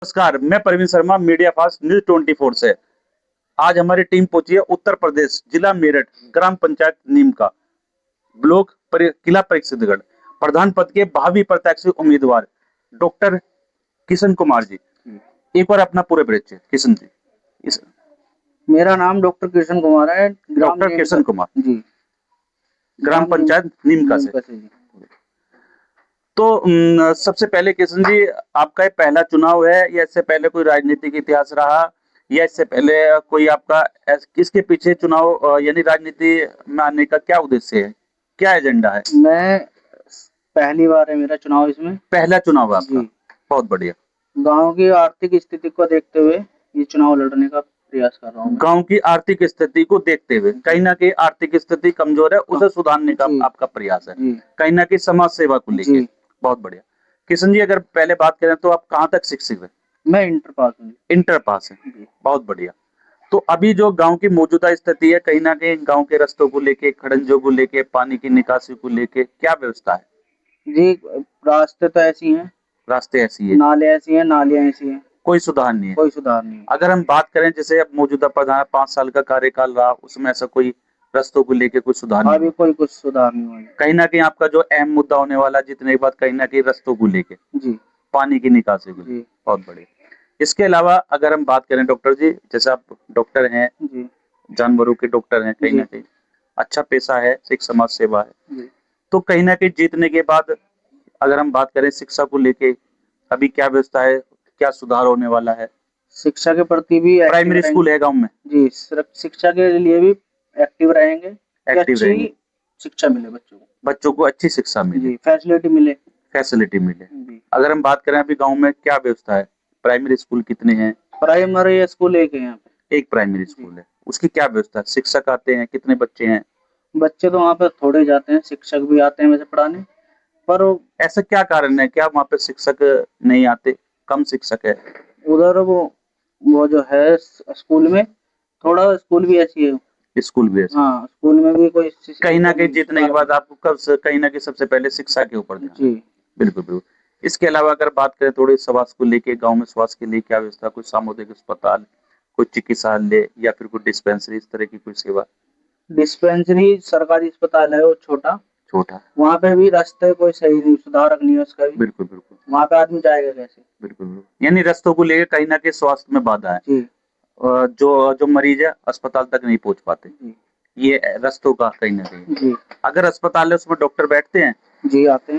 नमस्कार, मैं Praveen Sharma media fast news 24 से। आज हमारी टीम पहुंची है उत्तर प्रदेश, जिला मेरठ, ग्राम पंचायत नीमका, किला परिषदगढ़। प्रधान पद के भावी प्रत्याशी उम्मीदवार डॉक्टर किशन कुमार जी। एक बार अपना पूरे परिचय किशन जी। मेरा नाम डॉक्टर किशन कुमार है। डॉक्टर किशन कुमार जी, ग्राम पंचायत नीमका से। जी। तो सबसे पहले किशन जी, आपका ये पहला चुनाव है या इससे पहले कोई राजनीतिक इतिहास रहा, या इससे पहले कोई आपका किसके पीछे चुनाव यानी राजनीति में आने का क्या उद्देश्य है, क्या एजेंडा है? मैं पहली बार है मेरा चुनाव, इसमें पहला चुनाव है आपका। जी। बहुत बढ़िया। गांव की आर्थिक स्थिति को देखते हुए ये चुनाव लड़ने का प्रयास कर रहा हूँ। गांव की आर्थिक स्थिति को देखते हुए, कहीं ना कहीं आर्थिक स्थिति कमजोर है, उसे सुधारने का आपका प्रयास है, कहीं ना कहीं समाज सेवा को लेकर। बहुत बढ़िया। किशन जी, अगर पहले बात करें तो आप कहाँ तक शिक्षित हैं? मैं इंटर पास हूँ। इंटर पास है। बहुत बढ़िया। तो अभी जो गांव की मौजूदा स्थिति है, कहीं ना कहीं गांव के रास्तों को लेके, खड़ंजों को लेके, पानी की निकासी को लेके क्या व्यवस्था है? जी, रास्ते तो ऐसी हैं, रास्ते ऐसी है, नाले ऐसी हैं, नालियां ऐसी हैं, कोई सुधार नहीं है। कोई सुधार नहीं है। अगर हम बात करें, जैसे अब मौजूदा प्रधान 5 साल का कार्यकाल रहा, उसमें ऐसा कोई रास्तों को लेके कोई सुधार नहीं अभी कोई कुछ सुधार नहीं हुआ। कहीं ना कहीं आपका जो अहम मुद्दा होने वाला जितने की बात, कहीं ना कहीं रास्तों को लेके, जी, पानी की निकासी को। बहुत बढ़िया। इसके अलावा अगर हम बात करें डॉक्टर जी, जैसे आप डॉक्टर हैं, जानवरों के डॉक्टर हैं, कहीं ना कहीं अच्छा पेशा है, एक समाज सेवा है, तो कहीं ना कहीं जीतने के बाद अगर हम बात करें शिक्षा को लेके, अभी क्या व्यवस्था है, क्या सुधार होने वाला है? शिक्षा के प्रति भी प्राइमरी स्कूल है गांव में जी, सिर्फ शिक्षा के लिए भी एक्टिव रहेंगे, अच्छी शिक्षा मिले बच्चों को अच्छी शिक्षा मिले, फैसिलिटी मिले। अगर हम बात करें अभी गांव में क्या व्यवस्था है, प्राइमरी स्कूल कितने हैं? प्राइमरी स्कूल एक है यहाँ पे, एक प्राइमरी स्कूल है, उसकी क्या व्यवस्था है? शिक्षक आते हैं, कितने बच्चे हैं? बच्चे तो वहाँ पे थोड़े जाते हैं, शिक्षक भी आते हैं वैसे पढ़ाने, पर ऐसा क्या कारण है, क्या वहाँ पे शिक्षक नहीं आते, कम शिक्षक है उधर? वो जो है स्कूल में, थोड़ा स्कूल भी ऐसी है, स्कूल भी ऐसी। हाँ, स्कूल में भी कोई कहीं ना कहीं जीतने के बाद आपको कब कहीं ना कहीं सबसे पहले शिक्षा के ऊपर ध्यान। जी, बिल्कुल बिल्कुल। इसके अलावा अगर बात करें थोड़ी स्वास्थ्य को लेके, गांव में स्वास्थ्य के लिए क्या व्यवस्था, कोई सामुदायिक अस्पताल, कोई चिकित्सालय या फिर कोई डिस्पेंसरी, इस तरह की कोई सेवा? डिस्पेंसरी सरकारी अस्पताल है वो छोटा, वहाँ पे भी रास्ते कोई सही नहीं, सुधारक नहीं है उसका भी। बिल्कुल बिल्कुल। वहाँ पे आदमी जाएगा कैसे? बिल्कुल। यानी रास्तों को लेकर कहीं ना कहीं स्वास्थ्य में बाधा है, जो जो मरीज है अस्पताल तक नहीं पहुंच पाते, ये रास्तों का कहीं ना कहीं। अगर अस्पताल है उसमें डॉक्टर बैठते हैं? जी, आते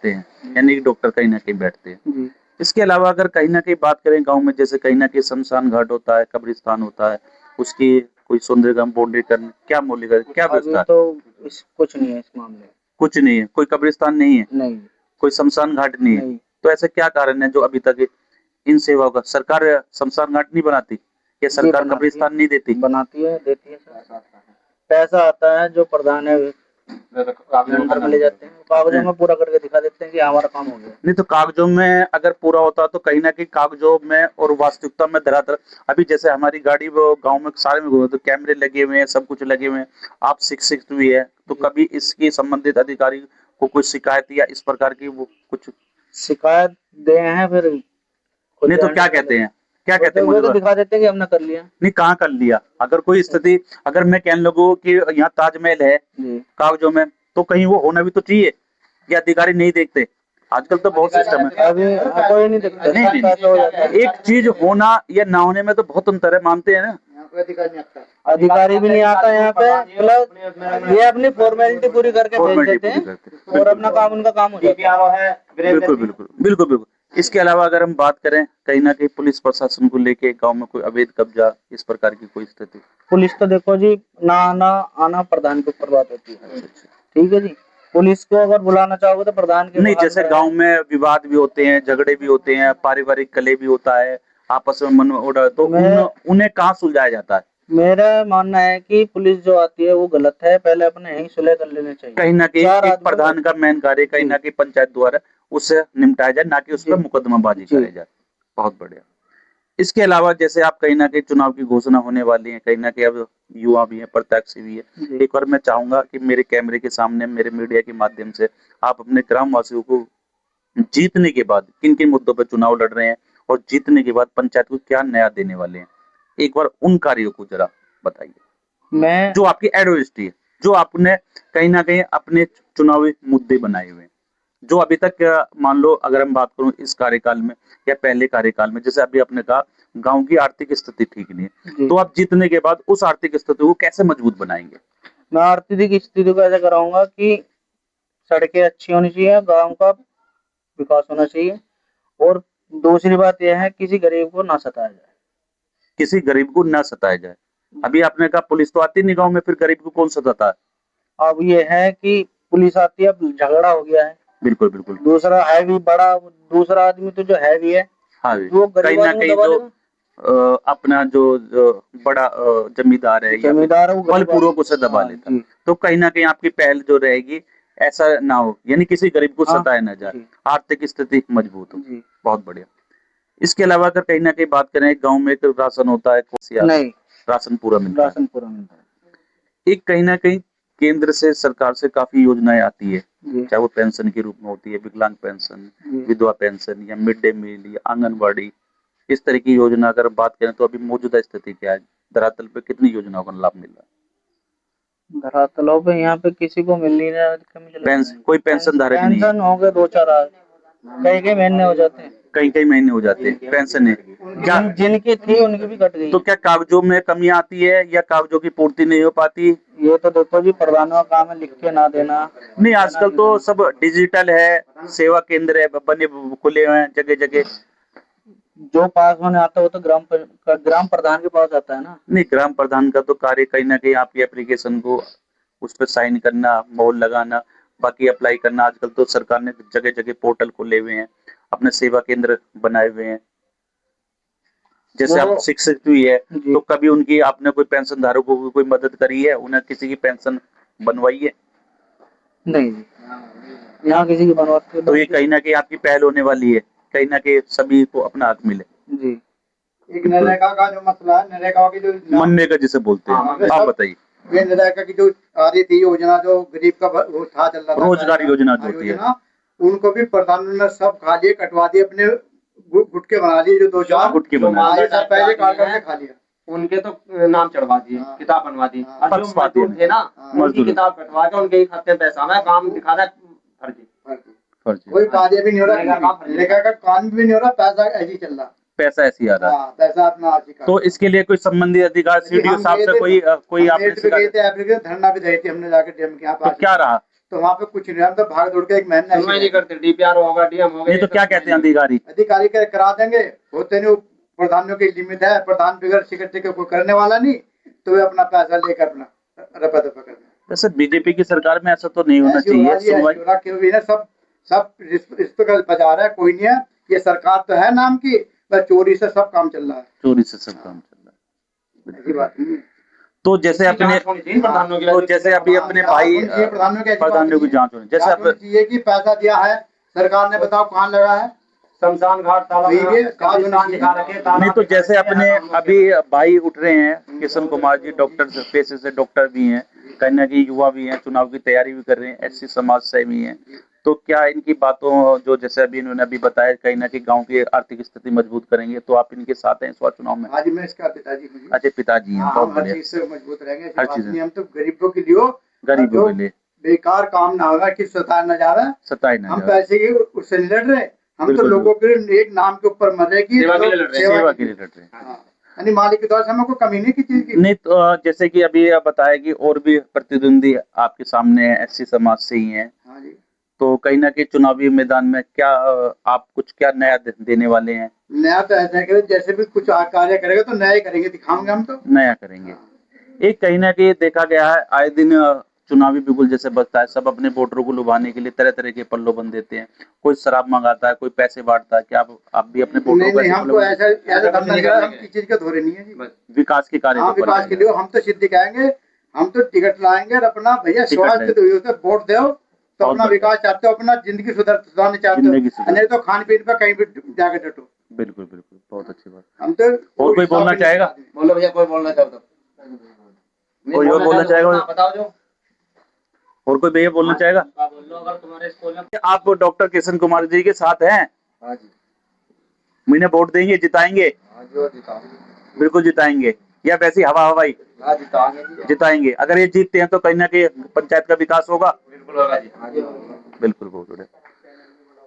हैं, यानी कि डॉक्टर कहीं ना कहीं बैठते हैं। इसके अलावा अगर कहीं ना कहीं बात करें गांव में, जैसे कहीं ना कहीं शमशान घाट होता है, कब्रिस्तान होता है, उसकी कोई सौंदर्यकरण बाउंड्रीकरण, क्या मूल्य, क्या व्यवस्था? तो कुछ नहीं है इस मामले, कुछ नहीं है, कोई कब्रिस्तान नहीं है, नहीं, कोई शमशान घाट नहीं है। तो ऐसा क्या कारण है जो अभी तक इन सेवाओं का, सरकार शमशान घाट नहीं बनाती या सरकार कब्रिस्तान नहीं देती? बनाती है, देती है, पैसा आता है, जो प्रधान है नंबर मिले जाते हैं, कागजों में पूरा करके दिखा देते हैं कि हमारा काम हो गया। नहीं तो कागजों में अगर पूरा होता तो कहीं ना कहीं कागजों में और वास्तविकता में धरातल, अभी जैसे हमारी गाड़ी वो गांव में सारे में घूमे तो कैमरे लगे हुए हैं, सब कुछ लगे हुए हैं, आप शिक्षित भी है, तो कभी इसकी संबंधित अधिकारी को कुछ शिकायत या इस प्रकार की वो कुछ शिकायत दे हैं? फिर नहीं तो क्या कहते हैं, क्या कहते हैं? वो तो दिखा देते हैं कि हमने कर लिया। नहीं, कहाँ कर लिया? अगर कोई स्थिति, अगर मैं कहने लगूं कि यहाँ ताजमहल है कागजों में, तो कहीं वो होना भी तो चाहिए, या अधिकारी नहीं देखते? आजकल तो बहुत सिस्टम है, अभी कोई नहीं देखता। नहीं, एक चीज होना या ना होने में तो बहुत अंतर है, मानते हैं ना? अधिकारी भी नहीं आता यहाँ पे, प्लस ये अपनी फॉर्मेलिटी पूरी करके भेज देते हैं और अपना काम, उनका काम हो जाता है। बिल्कुल बिल्कुल बिल्कुल बिल्कुल। इसके अलावा अगर हम बात करें कहीं ना कहीं पुलिस प्रशासन को लेके, गांव में कोई अवैध कब्जा, इस प्रकार की कोई स्थिति? पुलिस तो देखो जी, ना आना आना प्रधान के ऊपर बात होती है। ठीक है जी, पुलिस को अगर बुलाना चाहोगे तो प्रधान के। नहीं, जैसे गांव में विवाद भी होते हैं, झगड़े भी होते हैं, पारिवारिक कलह भी होता है, आपस में मन उड़ा, तो उन्हें कहाँ सुलझाया जाता है? मेरा मानना है कि पुलिस जो आती है वो गलत है, पहले अपने यही सुलह कर लेने चाहिए। कहीं ना कहीं एक प्रधान का मेन कार्य कहीं ना कहीं पंचायत द्वारा उससे निपटाया जाए, ना कि उस पर मुकदमाबाजी कराई जाए। बहुत बढ़िया। इसके अलावा जैसे आप कहीं ना कहीं चुनाव की घोषणा होने वाली है, कहीं ना कहीं अब युवा भी है, प्रत्याशी भी है, एक बार मैं चाहूंगा कि मेरे कैमरे के सामने, मेरे मीडिया के माध्यम से आप अपने ग्राम वासियों को जीतने के बाद किन किन मुद्दों पर चुनाव लड़ रहे हैं और जीतने के बाद पंचायत को क्या नया देने वाले हैं, एक बार उन कार्यों को जरा बताइए। मैं जो आपकी एडवर्सिटी है, जो आपने कहीं ना कहीं अपने चुनावी मुद्दे बनाए हुए हैं, जो अभी तक मान लो अगर हम बात करूं इस कार्यकाल में या पहले कार्यकाल में, जैसे अभी आपने कहा गांव की आर्थिक स्थिति ठीक नहीं है, तो आप जीतने के बाद उस आर्थिक स्थिति को कैसे मजबूत बनाएंगे? मैं आर्थिक स्थिति को ऐसा कराऊंगा कि सड़कें अच्छी होनी चाहिए, गांव का विकास होना चाहिए, और दूसरी बात यह है किसी गरीब को ना सताया जाए। किसी गरीब को ना सताया जाए। अभी आपने कहा पुलिस तो आती नहीं गांव में, फिर गरीब को कौन सताता है? अब ये है कि पुलिस आती है, अब झगड़ा हो गया है। बिल्कुल बिल्कुल। दूसरा है भी बड़ा, दूसरा आदमी तो जो है भी है, हाँ, वो कहीं ना कहीं जो अपना जो बड़ा जमींदार है या बलपूर्वक उसे दबा लेता है। तो कहीं ना कहीं आपकी पहल जो रहेगी ऐसा ना हो, यानी किसी गरीब को सताया ना जाए, आर्थिक स्थिति मजबूत हो। बहुत बढ़िया। इसके अलावा अगर कहीं ना कहीं बात करें, गांव में एक राशन होता है, नहीं राशन पूरा मिलता है, एक कहीं ना कहीं केंद्र से सरकार से काफी योजनाएं आती है, चाहे वो पेंशन के रूप में होती है, विकलांग पेंशन, विधवा पेंशन या मिड डे मील या आंगनबाड़ी, इस तरह की योजना अगर बात करें तो अभी मौजूदा स्थिति क्या है, धरातल पे कितनी योजनाओं का लाभ मिल रहा है? धरातलों पे यहाँ पे किसी को मिल नहीं रहा है, कोई पेंशन धारक नहीं है। पेंशन हो गए 2-4 कई महीने हो जाते हैं, कई महीने हो जाते हैं पेंशन है क्या? जिनकी थी उनकी भी कट गई। तो क्या कागजों में कमी आती है या कागजों की पूर्ति नहीं हो पाती? ये तो देखो जी, प्रधानों का काम है लिख के ना देना। नहीं, आजकल तो सब डिजिटल है, सेवा केंद्र है, बने खुले हुए हैं जगह जगह। जो पास होने आता है वो तो ग्राम प्रधान के पास आता है ना। नहीं, ग्राम प्रधान का तो कार्य कहीं ना कहीं आपकी एप्लीकेशन को उस पर साइन करना, मोहर लगाना, बाकी अप्लाई करना। आजकल तो सरकार ने जगह जगह पोर्टल खोले हुए हैं, अपने सेवा केंद्र बनाए हुए हैं। जैसे आप शिक्षित हुई है तो कभी उनकी आपने कोई पेंशन धारकों को कोई मदद करी है, उन्हें किसी की पेंशन बनवाई है? नहीं, यहाँ किसी की बनवाते तो ये कहीं ना कहीं आपकी पहल होने वाली है, कहीं ना कहीं सभी को अपना हक मिले जी। एक नरेगा का जो मसला है, नरेगा की जो मनरेगा जिसे बोलते हैं, आप बताइए। ये नरेगा की जो आ रही थी योजना, जो गरीब का वो था चल रहा था, रोजगार योजना जो होती है, उनको भी प्रधानमंत्री ने सब खा लिए, कटवा दिए, अपने गुटके बना लिए, जो 2-4 गुटके बना लिए, पहले कार्यक्रम में खा लिया, उनके तो नाम चढ़वा दिए, किताब बनवा दी। और जो मजदूर थे ना, उनकी किताब कटवा के उनके ही खाते में पैसा आना, काम दिखा रहा है फर्जी। कोई कार्य भी नहीं हो रहा, नरेगा का काम भी नहीं हो रहा, पैसा ऐसे ही चल रहा, पैसा ऐसे ही आ रहा है, पैसा अपना। तो इसके लिए कोई संबंधित अधिकार सीडीओ साहब से कोई आपने धरना भी दी थी हमने जाकर डीएम के यहाँ, तो क्या रहा? तो वहाँ पे कुछ नहीं, हम तो भाग दौड़ के एक महीना नहीं करते, डीपीआर होगा, डीएम होगा, नहीं तो क्या कहते हैं अधिकारी करा देंगे, होते नहीं, प्रधानों की लिमिट है, प्रधान बिगड़ सिक्योरिटी के कोई करने वाला नहीं, तो वे अपना पैसा लेकर अपना रफा दफा कर। वैसे बीजेपी की सरकार में ऐसा तो नहीं होना चाहिए, सब रिश्ते का बाजार है, कोई नहीं है, ये सरकार तो है नाम की, बस चोरी से सब काम चल रहा है, चोरी से सब काम चल रहा है, ऐसी बात नहीं। तो जैसे अपने तो जैसे अभी अपने भाई प्रधानों की जांच होनी, जैसे अब ये कि पैसा दिया है सरकार ने, बताओ कहाँ लगा है, शमशान घाट तालाब नहीं, तो जैसे अपने अभी भाई उठ रहे हैं किशन कुमार जी, डॉक्टर पेशे से डॉक्टर भी हैं, कहीं ना कहीं युवा भी हैं, चुनाव की तैयारी भी कर रहे हैं, एससी समाज से भी हैं, तो क्या इनकी बातों जो जैसे अभी इन्होंने अभी बताया कहीं ना कहीं गांव की आर्थिक स्थिति मजबूत करेंगे, तो आप इनके साथ हैं इस बार चुनाव में? आज मैं इसका पिताजी हूं। अच्छा, पिताजी हैं, बहुत बढ़िया, हर चीज से मजबूत रहेंगे, हर चीज हम तो गरीबों के लिए, गरीबों के लिए बेकार काम ना होगा कि सताया न जा रहा है, हम पैसे की उससे नहीं लड़ रहे, हम तो लोगों के एक नाम के ऊपर मरेगी सेवा के लिए लड़ रहे हैं, यानी मालिक की तरफ से हमें कोई कमी नहीं की चीज की। नहीं, तो जैसे कि अभी आप बताया कि और भी प्रतिद्वंदी आपके सामने एससी समाज से ही हैं, तो कहीं ना कहीं चुनावी मैदान में क्या आप कुछ क्या नया देने वाले हैं? नया तो ऐसा है, जैसे भी कुछ कार्य करेगा तो नया ही करेंगे, दिखाएंगे, हम तो नया करेंगे। एक कहीं ना कहीं देखा गया है आए दिन चुनावी बिगुल जैसे बजता है, सब अपने वोटरों को लुभाने के लिए तरह तरह के प्रलोभन देते हैं, कोई शराब मंगाता है, कोई पैसे बांटता है, क्या आप भी अपने वोटरों को? हमको ऐसा करना नहीं है, हम किसी चीज का धोरे नहीं है जी, विकास के कार्य, विकास के लिए हम तो सिद्ध दिखाएंगे, हम तो टिकट लाएंगे और अपना भैया स्वास्थ्य वोट दो, तो अपना विकास चाहते हो, अपना जिंदगी सुधारना चाहते हो, नहीं तो खान पीन पर कहीं भी जाकर डटो। बिल्कुल बिल्कुल, बहुत अच्छी बात। हम तो और कोई बोलना चाहेगा? बोलो भैया, कोई बोलना चाहो तो कोई और बोलना चाहेगा? बताओ जो और कोई भैया बोलना चाहेगा? बोलो, अगर तुम्हारे स्कूल में आप डॉक्टर किशन कुमार जी के साथ हैं? हाँ जी। मुझे वोट देंगे, जिताएंगे? बिल्कुल जिताएंगे, या वैसी हवा हवाई? जिताएंगे। अगर ये जीतते हैं तो कहीं ना कहीं पंचायत का विकास होगा। बिल्कुल बहुत बढ़िया।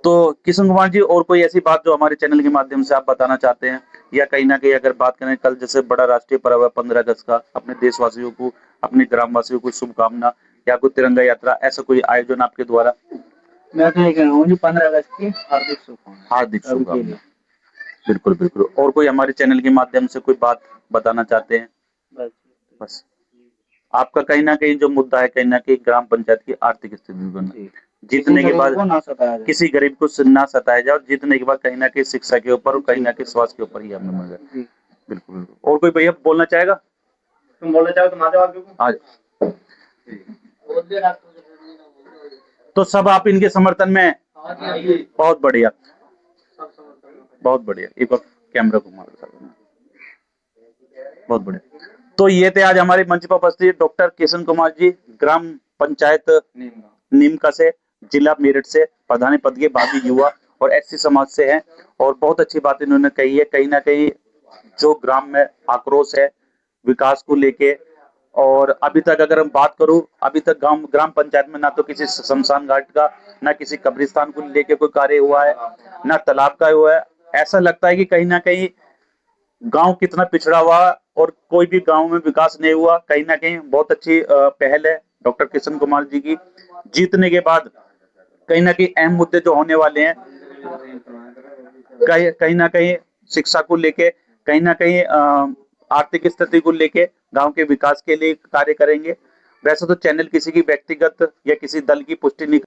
तो किशन कुमार जी, और कोई ऐसी बात जो हमारे चैनल के माध्यम से आप बताना चाहते हैं, या कहीं ना कहीं अगर बात करें, कल जैसे बड़ा राष्ट्रीय पर्व है 15 अगस्त का, अपने देशवासियों को, अपने ग्रामवासियों को शुभकामना, या कोई तिरंगा यात्रा, ऐसा कोई आयोजन आपके द्वारा? मैं तो ये कह रहा हूँ जी 15 अगस्त की हार्दिक शुभकामनाएं। हार्दिक शुभकामना। बिल्कुल बिल्कुल। और कोई हमारे चैनल के माध्यम से कोई बात बताना चाहते हैं? बस आपका कहीं ना कहीं जो मुद्दा है, कहीं ना कहीं ग्राम पंचायत की आर्थिक स्थिति बनना, जीतने के बाद किसी गरीब को ना सताया जाए, और जीतने के बाद कहीं ना कहीं शिक्षा के ऊपर और कहीं ना कहीं स्वास्थ्य के ऊपर ही हमने मजा। बिल्कुल बिल्कुल। और कोई भैया बोलना चाहेगा? तुम बोलना चाहो तो आज तो सब आप इनके समर्थन में? बहुत बढ़िया, बहुत बढ़िया। एक बार कैमरा को मारो, बहुत बढ़िया। तो ये थे आज हमारे मंच पर उपस्थित डॉक्टर किशन कुमार जी, ग्राम पंचायत नीमका से, जिला मेरठ से, प्रधान पद के भावी युवा और एससी समाज से हैं, और बहुत अच्छी बात इन्होंने कही है। कहीं ना कहीं जो ग्राम में आक्रोश है विकास को लेके, और अभी तक अगर हम बात करूं, अभी तक ग्राम पंचायत में ना तो किसी शमशान घाट का, ना किसी कब्रिस्तान को लेके कोई कार्य हुआ है, ना तालाब का हुआ है। ऐसा लगता है कि कहीं ना कहीं गांव कितना पिछड़ा हुआ, और कोई भी गांव में विकास नहीं हुआ। कहीं ना कहीं बहुत अच्छी पहल है डॉक्टर किशन कुमार जी की। जीतने के बाद कहीं ना कहीं अहम मुद्दे जो होने वाले हैं, कहीं ना कहीं शिक्षा को लेके, कहीं ना कहीं आर्थिक स्थिति को लेके, गांव के विकास के लिए कार्य करेंगे। वैसे तो चैनल किसी की व्यक्तिगत या किसी दल की पुष्टि नहीं